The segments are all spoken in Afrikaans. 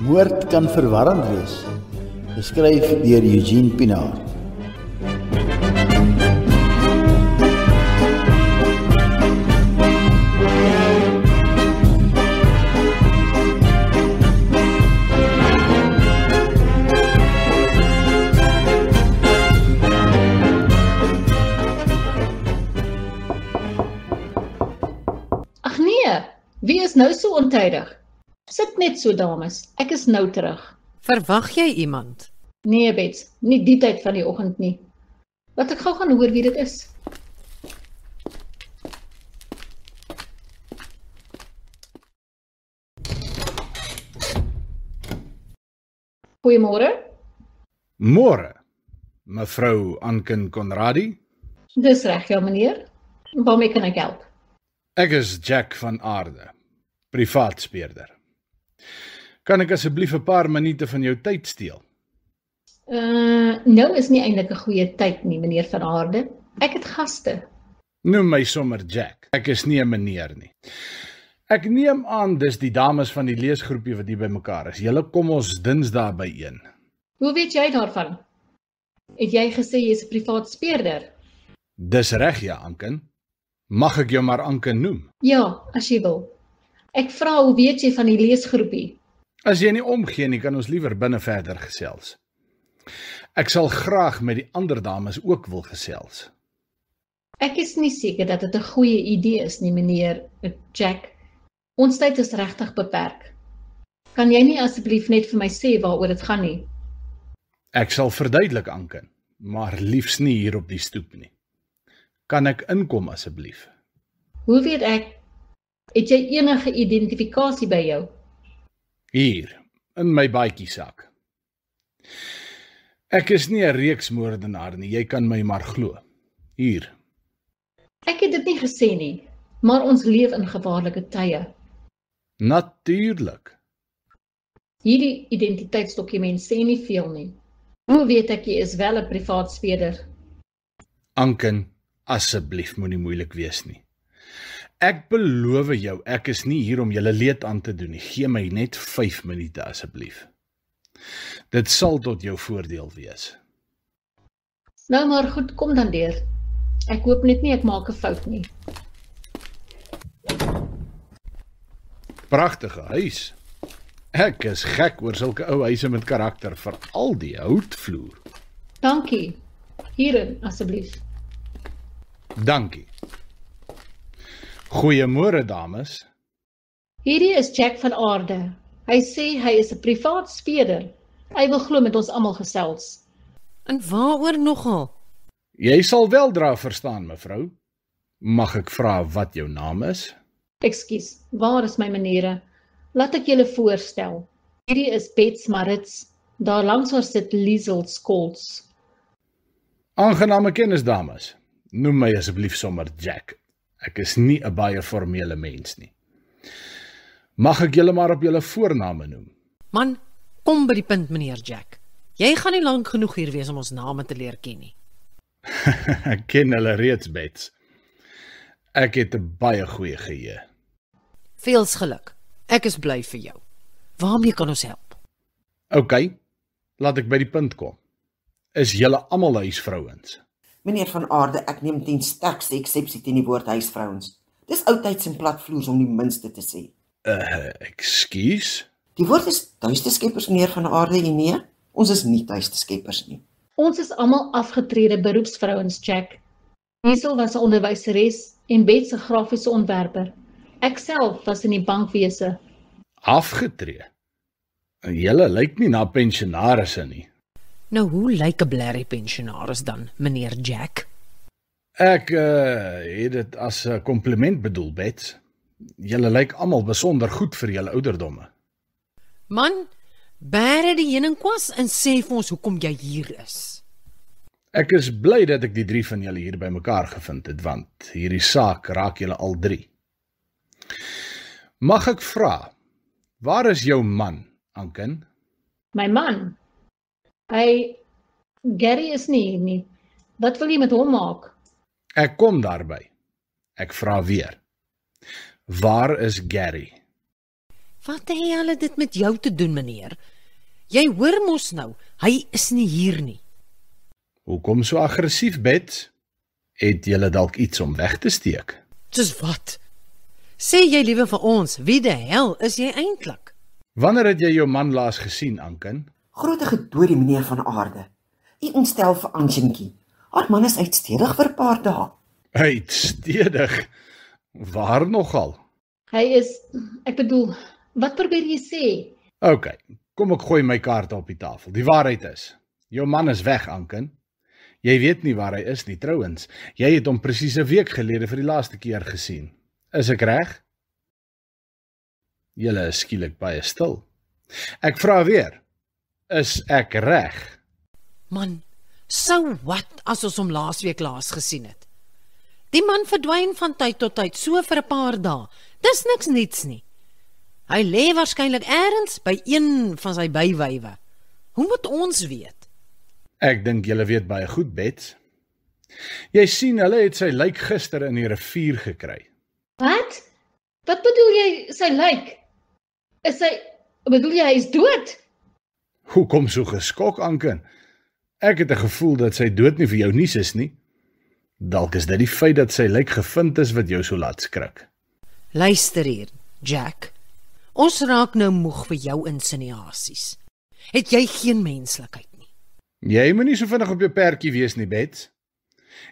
Moord kan verwarrend wees. Geskryf deur Eugene Pinaar. Ag nee, wie is nou so ontydig? Sit net so, dames, ek is nou terug. Verwag jy iemand? Nee, Bets, nie die tyd van die oggend nie. Laat ek gou gaan hoor wie dit is. Goeiemôre, Môre, mevrou Anken Conradie. dis reg, ja meneer. Waarmee kan ek help? Ek is Jack van Aarde, privaat speurder. Kan ek asseblief 'n paar minute van jou tyd steel? Nou is nie eintlik 'n goeie tyd nie, meneer van Aarde. Ek het gaste. Noem my sommer Jack. Ek is nie 'n meneer nie. Ek neem aan dis die dames van die leesgroepie wat hier bymekaar is. Julle kom ons Dinsdae byeen. Hoe weet jy daarvan? Het jy gesê jy is 'n privaat speurder? Dis reg, ja, Anken. Mag ek jou maar Anken noem? Ja, as jy wil. Ek vra, hoe weet jy van die leesgroepie? As jy nie omgee nie, kan ons liewer binne verder gesels. Ek sal graag met die ander dames ook wil gesels. Ek is nie seker dat dit 'n goeie idee is nie, meneer Jack. Ons tyd is regtig beperk. Kan jy nie asseblief net vir my sê waaroor dit gaan nie? Ek sal verduidelik, Anken, maar liefs nie hier op die stoep nie. Kan ek inkom asseblief? Hoe weet ek? Het jy enige identifikasie by jou? Hier, in my baadjiesak. Ek is nie 'n reeksmoordenaar nie, jy kan my maar glo. Hier. Ek het dit nie gesê nie, maar ons leef in gevaarlike tye. Natuurlik. Hierdie identiteitsdokument sê nie veel nie. Hoe weet ek jy is wel 'n privaat speurder? Anken, asseblief moenie moeilik wees nie. Ek beloof jou, ek is nie hier om julle leed aan te doen nie. Gee my net 5 minute asseblief. Dit sal tot jou voordeel wees. Nou maar goed, kom dan deur. Ek hoop net nie ek maak 'n fout nie. Pragtige huis. Ek is gek oor sulke ou huise met karakter, veral die houtvloer. Dankie. Hierin, asseblief. Dankie. Goeiemôre, dames. Hierdie is Jack van Aarde. Hy sê hy is 'n privaat speurder. Hy wil glo met ons almal gesels. En waaroor nogal? Jy sal weldra verstaan, mevrou. Mag ek vra wat jou naam is? Ekskuus, waar is my menere? Laat ek julle voorstel. Hierdie is Bets Marits. Daar langs haar sit Liesel Scholz. Aangename kennis, dames. Noem my asseblief sommer Jack. Ek is nie 'n baie formele mens nie. Mag ek julle maar op julle voorname noem? Man, kom by die punt, meneer Jack. Jy gaan nie lank genoeg hier wees om ons name te leer ken nie. Ek ken hulle reeds, Bets. Ek het 'n baie goeie geheue. Veels geluk. Ek is bly vir jou. Waarmee kan ons help? OK, laat ek by die punt kom. Is julle almal huisvrouens? Meneer van Aarde, ek neem ten sterkste eksepsie teen die woord huisvrouens. Dis oudtyds en platvloers om die minste te sê. Ekskuus? Die woord is tuiste skeppers, meneer van Aarde, en nee, ons is nie tuiste skeppers nie. Ons is almal afgetrede beroepsvrouens, Jack. Liesel was 'n onderwyseres en Bets 'n grafiese ontwerper. Ek self was in die bankwese. Afgetree? Julle lyk nie na pensionarisse nie. Nou, hoe lyk 'n blerrie pensionaris dan, meneer Jack? Ek het dit as 'n kompliment bedoel, Bets. Julle lyk almal besonder goed vir julle ouderdomme. Man, bære die heuningkwas en sê vir ons hoekom jy hier is. Ek is bly dat ek die 3 van julle hier bymekaar gevind het, want hierdie saak raak julle al 3. Mag ek vra, waar is jou man, Anken? My man. Gary is nie hier nie. Wat wil jy met hom maak? Ek kom daarby. Ek vra weer. Waar is Gary? Wat het hulle dit met jou te doen, meneer? Jy hoor mos nou, hy is nie hier nie. Hoekom so aggressief, Bets? Het julle dalk iets om weg te steek? Soos wat? Sê jy liewe vir ons, wie die hel is jy eintlik? Wanneer het jy jou man laas gesien, Anken? Grote gedorie meneer van Aarde. U ontstel vir Ansjinkie. Haar man is uitstedig vir 'n paar dae. Uitstedig? Waar nogal? Hy is, ek bedoel, wat probeer jy sê? OK, kom ek gooi my kaarte op die tafel. Die waarheid is, jou man is weg, Anken. Jy weet nie waar hy is nie, trouwens. Jy het hom presies 'n week gelede vir die laaste keer gesien. Is ek reg? Julle is skielik baie stil. Ek vra weer, is ek reg? Man, so wat as ons hom laasweek gesien het? Die man verdwyn van tyd tot tyd, so vir 'n paar dae. Dis niks niets nie. Hy lê waarskynlik elders by een van sy bywywe. Hoe moet ons weet? Ek dink julle weet baie goed, Bets. Jy sien, hulle het sy lijk gister in die rivier gekry. Wat? Wat bedoel jy, sy lijk? Bedoel jy hy is dood? Hoekom so geskok, Anken? Ek het 'n gevoel dat sy dood nie vir jou nuus is nie. Dalk is dit die feit dat sy lijk gevind is wat jou so laat skrik. Luister hier, Jack. Ons raak nou moeg vir jou insinuasies. Het jy geen menslikheid nie? Jy moet nie so vinnig op jou perdjie wees nie, Bets.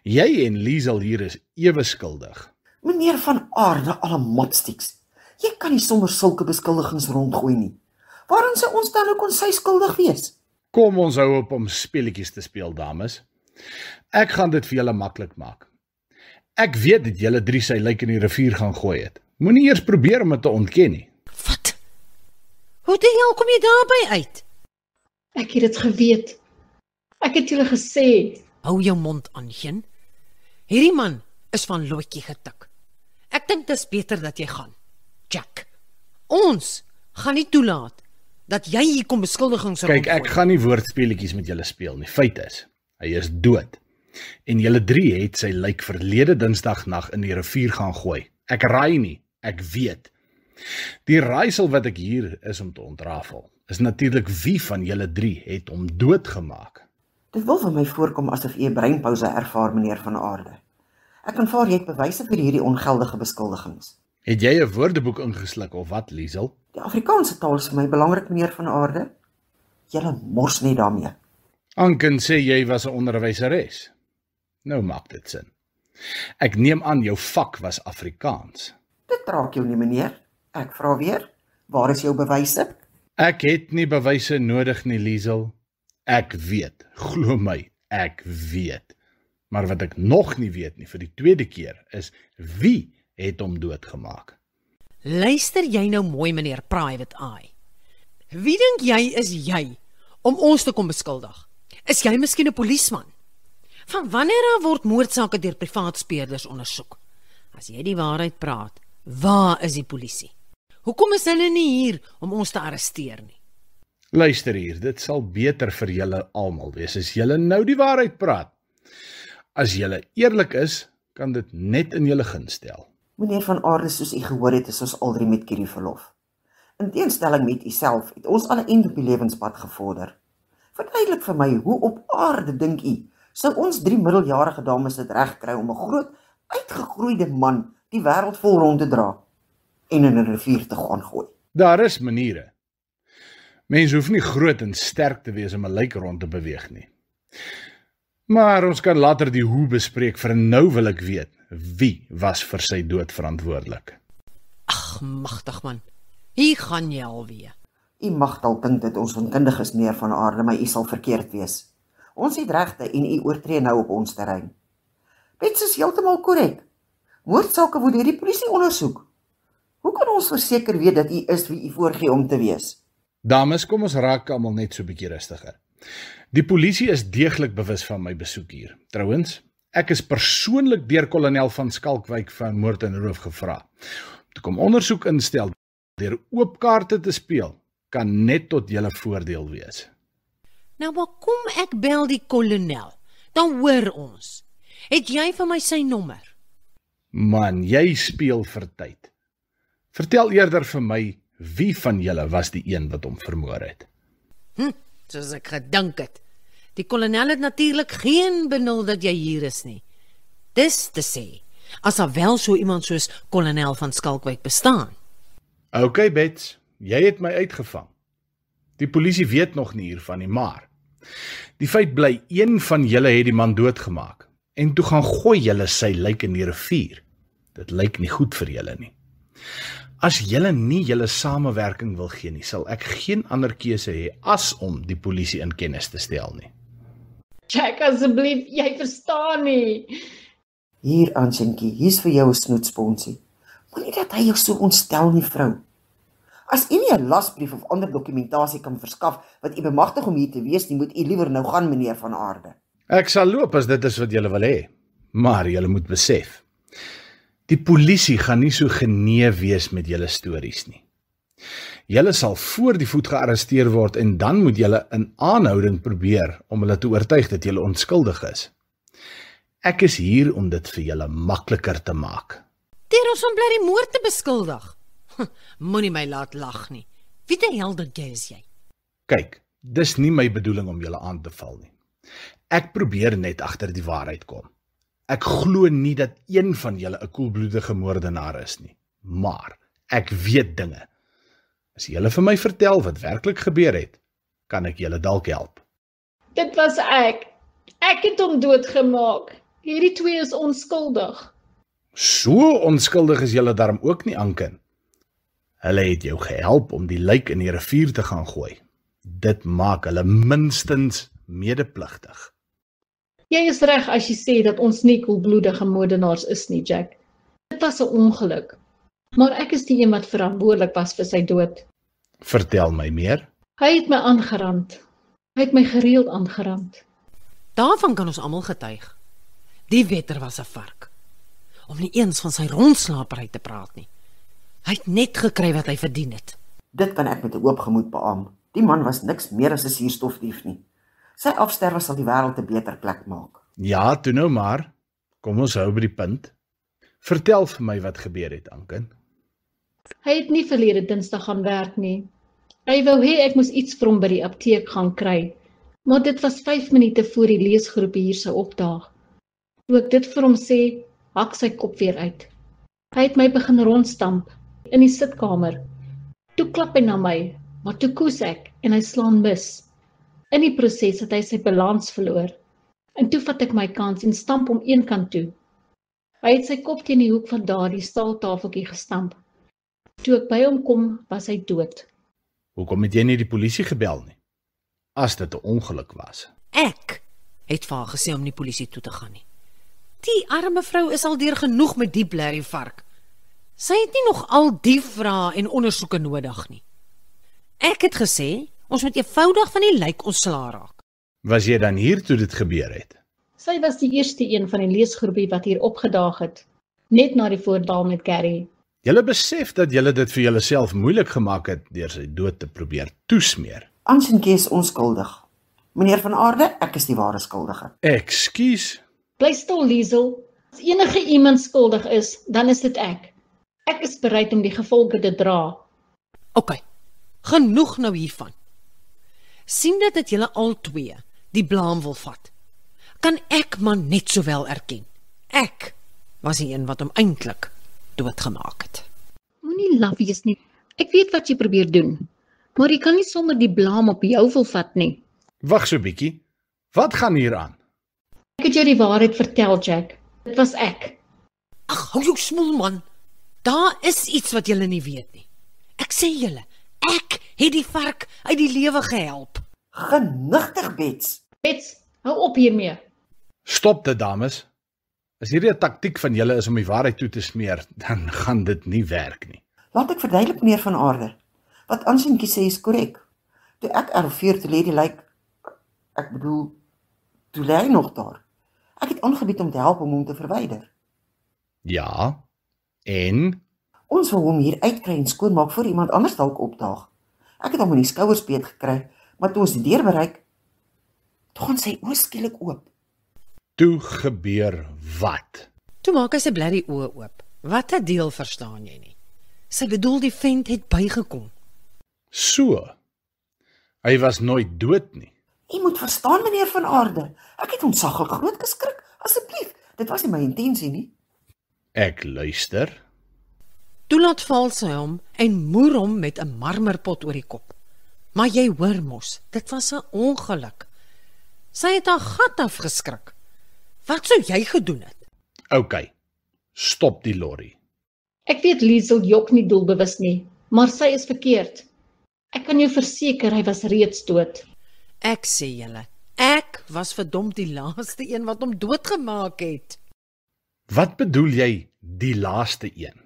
Jy en Liesel hier is ewe skuldig. Meneer van Aarde, alle motstiks. Jy kan nie sommer sulke beskuldigings rondgooi nie. Waarom sou ons dan ook kon sy skuldig wees? Kom ons hou op om speletjies te speel, dames. Ek gaan dit vir julle maklik maak. Ek weet dat julle 3 sy lijk in die rivier gaan gooi het. Moenie eers probeer om dit te ontken nie. Wat? Hoe die hel kom jy daarby uit? Ek het dit geweet. Ek het julle gesê. Hou jou mond aan, Geen. Hierdie man is van loetjie getik. Ek dink dit is beter dat jy gaan, Jack. Ons gaan nie toelaat dat jy hier kom beskuldigings rondgooi. Kyk, ek gaan nie woordspeletjies met julle speel nie. Feit is, hy is dood. En julle 3 het sy lijk verlede Dinsdagnag in die rivier gaan gooi. Ek raai nie, ek weet. Die raaisel wat ek hier is om te ontrafel, is natuurlik wie van julle 3 het hom doodgemaak. Dit wil vir my voorkom asof u 'n breinpouse ervaar, meneer van Aarde. Ek aanvaar jy het bewyse vir hierdie ongeldige beskuldigings. Het jy 'n woordeboek ingesluk of wat, Liesel? Die Afrikaanse taal is vir my belangrik, meneer van Aarde. Julle mors net daarmee. Anken sê jy was 'n onderwyseres. Nou maak dit sin. Ek neem aan jou vak was Afrikaans. Dit raak jou nie, meneer. Ek vra weer, waar is jou bewyse? Ek het nie bewyse nodig nie, Liesel. Ek weet, glo my, ek weet. Maar wat ek nog nie weet nie vir die tweede keer is, wie het hom doodgemaak? Luister jy nou mooi, meneer Private Eye. Wie dink jy is jy om ons te kom beskuldig? Is jy miskien 'n polisieman? Van wanneer af word moordsake deur privaat speurders ondersoek? As jy die waarheid praat, waar is die polisie? Hoekom is hulle nie hier om ons te arresteer nie? Luister hier, dit sal beter vir julle almal wees as julle nou die waarheid praat. As julle eerlik is, kan dit net in julle guns stel. Meneer van Aarde, soos u gehoor het, is ons al 3 met Kierie verlof. In teenstelling met u self, het ons al 'n eind op die lewenspad gevorder. Verduidelik vir my, hoe op aarde dink u, sou ons 3 middeljarige dames dit reg kry om 'n groot, uitgegroeide man die wêreld vol rond te dra en in 'n rivier te gaan gooi? Daar is maniere. Mense hoef nie groot en sterk te wees om 'n lijk rond te beweeg nie. Maar ons kan later die hoe bespreek, vir nou wil ek weet, wie was vir sy dood verantwoordelik? Ag, magtig man, hier gaan jy alweer. U mag dalk dink dat ons onkundig is, meneer van Aarde, maar u sal verkeerd wees. Ons het regte en u oortree nou op ons terrein. Bets is heeltemal korrek. Moordsake word deur die polisie ondersoek. Hoe kan ons verseker weet dat u is wie u voorgee om te wees? Dames, kom ons raak almal net so 'n bietjie rustiger. Die polisie is deeglik bewus van my besoek hier. Trouwens, ek is persoonlik deur kolonel van Skalkwyk van moord en roof gevra. Toe kom ondersoek instel deur oop kaarte te speel, kan net tot julle voordeel wees. Nou, maar kom ek bel die kolonel, dan hoor ons. Het jy vir my sy nommer? Man, jy speel vir tyd. Vertel eerder vir my Wie van julle was die een wat hom vermoor het? Soos ek gedink het. Die kolonel het natuurlik geen benul dat jy hier is nie. Dis te sê, as daar wel so iemand soos kolonel van Skalkwyk bestaan. OK, Bets, jy het my uitgevang. Die polisie weet nog nie hiervan nie, maar die feit bly, een van julle het die man doodgemaak, en toe gaan gooi julle sy lijk in die rivier. Dit lyk nie goed vir julle nie. As julle nie julle samewerking wil gee nie, sal ek geen ander keuse hê as om die polisie in kennis te stel nie. Jack, asseblief, jy verstaan nie. Hier, Ansjenkie, hier's vir jou 'n snoetsponsie. Moenie dat hy jou so ontstel nie, vrou. As u nie 'n lasbrief of ander dokumentasie kan verskaf wat u bemagtig om hier te wees nie, moet u liewer nou gaan, meneer van Aarde. Ek sal loop as dit is wat julle wil hê, maar julle moet besef, die polisie gaan nie so genee wees met julle stories nie. Julle sal voor die voet gearresteer word en dan moet julle in aanhouding probeer om hulle te oortuig dat julle onskuldig is. Ek is hier om dit vir julle makliker te maak. Deur ons van bly die moord te beskuldig. Moenie my laat lag nie. Wie die hel dink jy is jy? Kyk, dis nie my bedoeling om julle aan te val nie. Ek probeer net agter die waarheid kom. Ek glo nie dat een van julle 'n koelbloedige moordenaar is nie, maar ek weet dinge. As julle vir my vertel wat werklik gebeur het, kan ek julle dalk help. Dit was ek. Ek het hom doodgemaak. Hierdie twee is onskuldig. So onskuldig is julle darm ook nie, Anken. Hulle het jou gehelp om die lijk in die rivier te gaan gooi. Dit maak hulle minstens medepligtig. Jy is reg as jy sê dat ons nie koelbloedige moordenaars is nie, Jack. Dit was 'n ongeluk. Maar ek is die een wat verantwoordelik was vir sy dood. Vertel my meer. Hy het my aangerand. Hy het my gereeld aangerand. Daarvan kan ons almal getuig. Die wetter was 'n vark. Om nie eens van sy rondslapery te praat nie. Hy het net gekry wat hy verdien het. Dit kan ek met 'n oop gemoed beamoen. Die man was niks meer as 'n suurstofdief nie. Sy afsterwe sal die wêreld 'n beter plek maak. Ja, toe nou maar. Kom ons hou by die punt. Vertel vir my wat gebeur het, Anken. Hy het nie verlede Dinsdag gaan werk nie. Hy wou hê ek moes iets vir hom by die apteek gaan kry, maar dit was 5 minute voor die leesgroep hier sou opdaag. Toe ek dit vir hom sê, hak sy kop weer uit. Hy het my begin rondstamp in die sitkamer. Toe klap hy na my, maar toe koes ek en hy slaan mis. In die proses het hy sy balans verloor. En toe vat ek my kans en stamp hom een kant toe. Hy het sy kop teen die hoek van daardie staaltafeltjie gestamp. Toe ek by hom kom, was hy dood. Hoekom het jy nie die polisie gebel nie? As dit 'n ongeluk was. Ek het vir haar gesê om nie polisie toe te gaan nie. Die arme vrou is al deur genoeg met die blerrie vark. Sy het nie nog al die vrae en ondersoeke nodig nie. Ek het gesê, ons moet eenvoudig van die lijk ontslaa raak. Was jy dan hier toe dit gebeur het? Sy was die eerste een van die leesgroepie wat hier opgedaag het, net na die voorval met Gary. Julle besef dat julle dit vir julleself moeilik gemaak het deur sy dood te probeer toesmeer. Ansjenkie is onskuldig. Meneer van Aarde, ek is die ware skuldige. Ekskuus. Bly stil, Liesel. As enige iemand skuldig is, dan is dit ek. Ek is bereid om die gevolge te dra. OK, genoeg nou hiervan. Sien dat julle al twee die blaam wil vat. Kan ek maar net sowel erken. Ek was die een wat hom eintlik doodgemaak het. Moenie laf wees nie. Ek weet wat jy probeer doen, maar jy kan nie sommer die blaam op jou wil vat nie. Wag so bietjie. Wat gaan hier aan? Ek het jou die waarheid vertel, Jack. Dit was ek. Ag, hou jou smoel man. Daar is iets wat julle nie weet nie. Ek sê julle, ek het die vark uit die lewe gehelp. Genigtig, Bets. Bets, hou op hiermee. Stop dit, dames. As hierdie 'n taktiek van julle is om die waarheid toe te smeer, dan gaan dit nie werk nie. Laat ek verduidelik, meneer van Aarde. Wat Ansjenkie sê is korrek. Toe ek arriveer te lê die lijk, ek bedoel, toe lê hy nog daar. Ek het aangebied om te help om hom te verwyder. Ja, en? Ons wou hom hier uitkry en skoonmaak voor iemand anders dalk opdaag. Ek het hom in die skouers beet gekry, maar toe ons die deur bereik, toe gaan sy oë skielik oop. Toe gebeur wat? Toe maak hy sy blerrie oë oop. Wat 'n deel verstaan jy nie? Sy bedoel die vent het bygekom. So. Hy was nooit dood nie. U moet verstaan, meneer van Aarde. Ek het ontsaglik groot geskrik. Asseblief, dit was nie my intensie nie. Ek luister. Toe laat val sy hom en moer hom met 'n marmerpot oor die kop. Maar jy hoor mos, dit was 'n ongeluk. Sy het haar gat afgeskrik. Wat sou jy gedoen het? OK, stop die lorry. Ek weet Liesel jok nie doelbewus nie, maar sy is verkeerd. Ek kan jou verseker hy was reeds dood. Ek sê julle, ek was verdomd die laaste een wat hom doodgemaak het. Wat bedoel jy, die laaste een?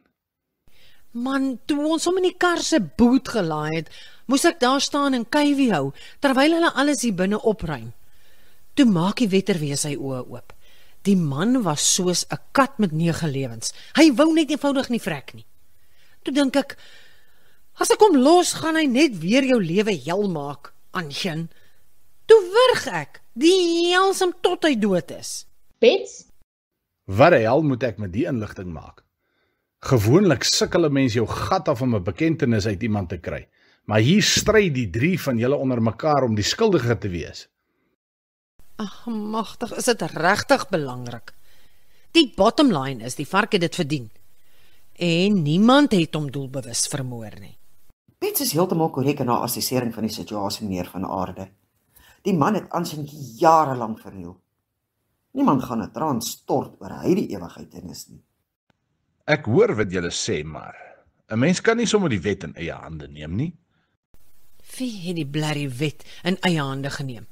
Man, toe ons hom in die kar se boot gelaai het, moes ek daar staan en kuiwie hou, terwyl hulle alles hier binne opruim. Toe maak die wetterwees sy oë oop. Die man was soos 'n kat met 9 lewens. Hy wou net eenvoudig nie vrek nie. Toe dink ek, as ek hom los, gaan hy net weer jou lewe hel maak, Antjin. Toe wurg ek, die helsem tot hy dood is. Bets? Wat die hel moet ek met die inligting maak? Gewoonlik sukkel 'n mens jou gat af om 'n bekentenis uit iemand te kry, maar hier stry die 3 van julle onder mekaar om die skuldige te wees. Ag, magtig, is dit regtig belangrik. Die bottom line is, die vark het dit verdien. En niemand het hom doelbewus vermoor nie. Bets is heeltemal korrek in haar assessering van die situasie, meneer van Aarde. Die man het aansienlik jare lank verniel. Niemand gaan 'n traan stort oor hy die ewigheid in is nie. Ek hoor wat julle sê, maar 'n mens kan nie sommer die wet in eie hande neem nie. Wie het die blerrie wet in eie hande geneem?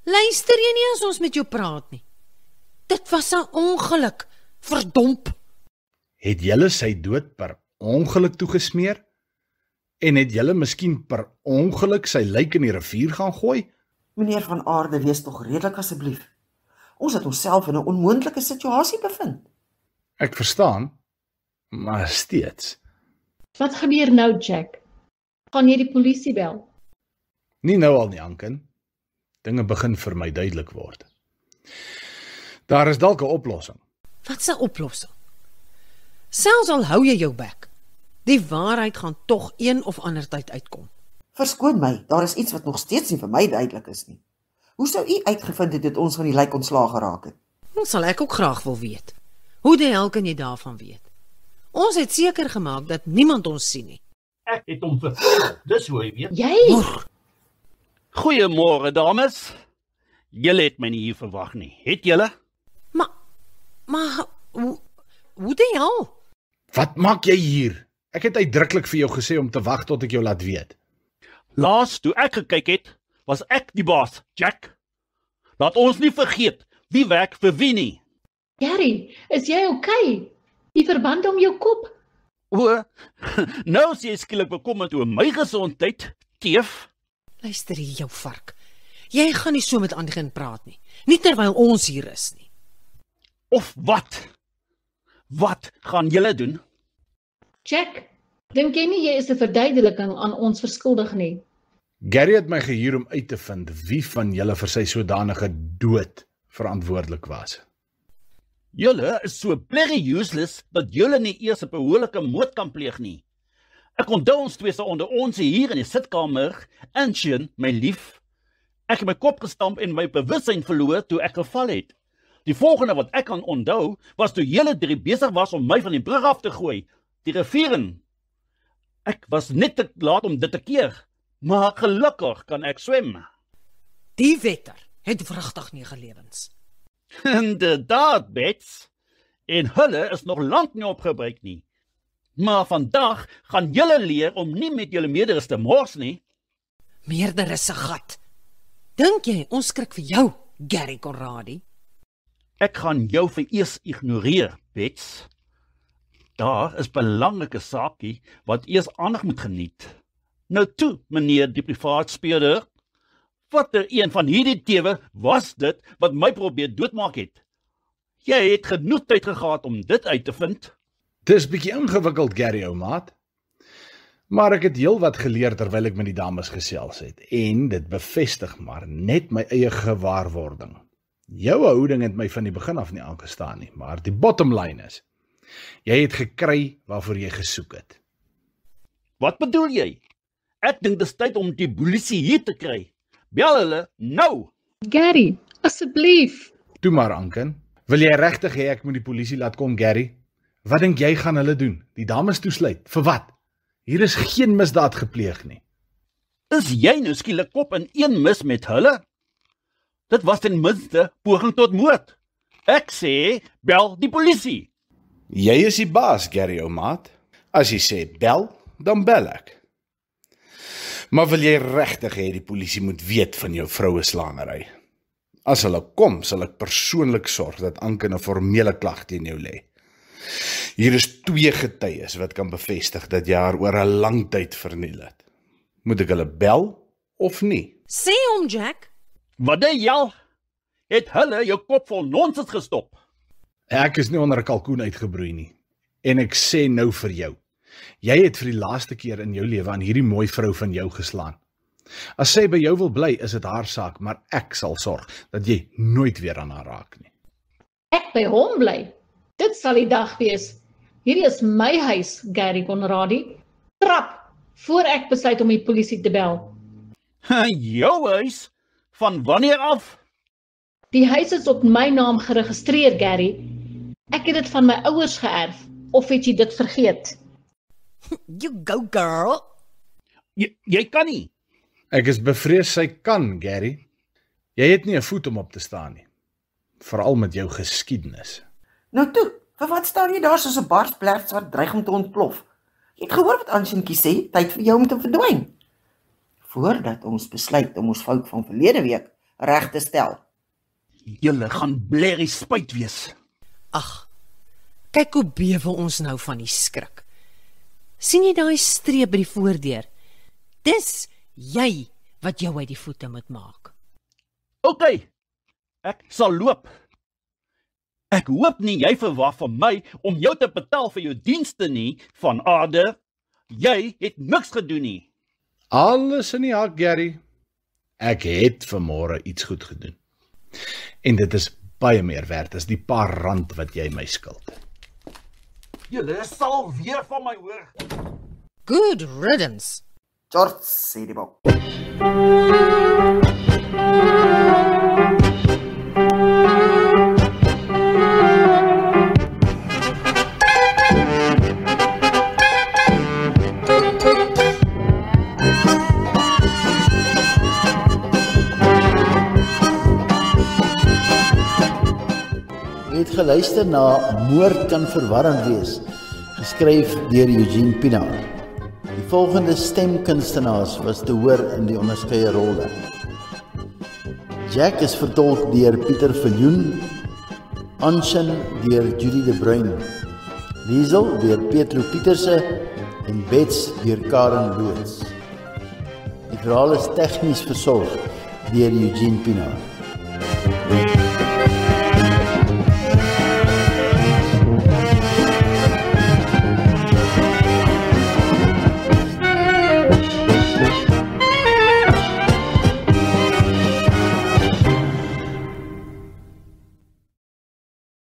Luister jy nie as ons met jou praat nie? Dit was 'n ongeluk, verdomp. Het julle sy dood per ongeluk toegesmeer? En het julle miskien per ongeluk sy lijk in die rivier gaan gooi? Meneer van Aarde, wees tog redelik asseblief. Ons het onsself in 'n onmoontlike situasie bevind. Ek verstaan, maar steeds. Wat gebeur nou, Jack? Gaan jy die polisie bel? Nie nou al nie, Anken. Dinge begin vir my duidelik word. Daar is dalk 'n oplossing. Wat 'n oplossing? Selfs al hou jy jou bek, die waarheid gaan tog een of ander tyd uitkom. Verskoon my, daar is iets wat nog steeds nie vir my duidelik is nie. Hoe sou u uitgevind het dat ons van die lijk ontslae geraak het? Dat sal ek ook graag wil weet. Hoe die hel kan jy daarvan weet? Ons het seker gemaak dat niemand ons sien nie. Ek het hom vertel, dis hoe hy weet. Jy? Goeiemôre dames. Julle het my nie hier verwag nie, het julle? Maar, hoe die hel? Wat maak jy hier? Ek het uitdruklik vir jou gesê om te wag tot ek jou laat weet. Laas toe ek gekyk het, was ek die baas, Jack. Laat ons nie vergeet, wie werk vir wie nie. Gary, is jy okay? Die verband om jou kop? O, nou is jy skielik bekommerd oor my gesondheid, teef. Luister hier, jou vark. Jy gaan nie so met Antjin praat nie. Nie terwyl ons hier is nie. Of wat? Wat gaan julle doen? Jack, dink jy nie jy is 'n verduideliking aan ons verskuldig nie? Gary het my gehuur om uit te vind wie van julle vir sy sodanige dood verantwoordelik was. Julle is so blerry useless dat julle nie eers 'n behoorlike moord kan pleeg nie. Ek onthou ons twee se onder ons hier in die sitkamer, Antjin, my lief. Ek het my kop gestamp en my bewussyn verloor toe ek geval het. Die volgende wat ek kan onthou, was toe julle 3 besig was om my van die brug af te gooi, die rivier in. Ek was net te laat om dit te keer, maar gelukkig kan ek swem. Die wetter het vragtig 9 lewens. Inderdaad, Bets. En hulle is nog lank nie opgebruik nie. Maar vandag gaan julle leer om nie met julle meerderes te mors nie. Meerder is 'n gat. Dink jy ons skrik vir jou, Gary Conradie? Ek gaan jou vereers ignoreer, Bets. Daar is belangrike saakie wat eers aandag moet geniet. Nou toe, meneer die privaat speurder, watter een van hierdie tewe was dit wat my probeer doodmaak het? Jy het genoeg tyd gehad om dit uit te vind. Dis bietjie ingewikkeld, Gary, ou maat. Maar ek het heel wat geleer terwyl ek met die dames gesels het, en dit bevestig maar net my eie gewaarwording. Jou houding het my van die begin af nie aangestaan nie, maar die bottom line is, jy het gekry waarvoor jy gesoek het. Wat bedoel jy? Ek dink dis tyd om die polisie hier te kry. Bel hulle nou. Gary, asseblief. Toe maar, Anken. Wil jy regtig hê ek moet die polisie laat kom, Gary? Wat dink jy gaan hulle doen? Die dames toesluit? Vir wat? Hier is geen misdaad gepleeg nie. Is jy nou skielik kop in een mis met hulle? Dit was ten minste poging tot moord. Ek sê, bel die polisie. Jy is die baas, Gary, ou maat. As jy sê bel, dan bel ek. Maar wil jy regtig hê die polisie moet weet van jou vroueslanery? As hulle kom, sal ek persoonlik sorg dat Anken 'n formele klag teen jou lê. Hier is 2 getuies wat kan bevestig dat jy haar oor 'n lang tyd verniel het. Moet ek hulle bel of nie? Sê hom, Jack. Wat jy jel? Het hulle jou kop vol nonsens gestop? Ek is nie onder 'n kalkoen uitgebroei nie. En ek sê nou vir jou. Jy het vir die laaste keer in jou lewe aan hierdie mooi vrou van jou geslaan. As sy by jou wil bly, is dit haar saak, maar ek sal sorg dat jy nooit weer aan haar raak nie. Ek by hom bly. Dit sal die dag wees. Hierdie is my huis, Gary Conradi. Trap, voor ek besluit om die polisie te bel. Jou huis? Van wanneer af? Die huis is op my naam geregistreer, Gary. Ek het dit van my ouers geërf. Of het jy dit vergeet? You go, girl. Jy kan nie. Ek is bevrees sy kan, Gary. Jy het nie 'n voet om op te staan nie. Veral met jou geskiedenis. Nou toe, vir wat staan jy daar soos 'n barsplers wat dreig om te ontplof? Jy het gehoor wat Anshinkie sê, tyd vir jou om te verdwyn. Voordat ons besluit om ons fout van verlede week reg te stel. Julle gaan blerrie spyt wees. Ag, kyk hoe bewe ons nou van die skrik. Sien jy daai streep by die voordeur? Dis jy wat jou uit die voete moet maak. OK, ek sal loop. Ek hoop nie jy verwag van my om jou te betaal vir jou dienste nie, van aarde. Jy het niks gedoen nie. Alles in die hak, Gary. Ek het vanmôre iets goed gedoen. En dit is baie meer werd as die paar rand wat jy my skuld. Julle sal weer van my hoor. Good riddance. George sê die bok. Jy het geluister na Moord kan verwarrend wees, geskryf deur Eugene Pinaar. Die volgende stemkunstenaars was te hoor in die onderskeie rolle. Jack is vertolk deur Pieter Viljoen, Anshin deur Judy de Bruin, Liesel deur Pietro Pieterse en Bets deur Karen Loots. Die verhaal is tegnies versorg deur Eugene Pinaar.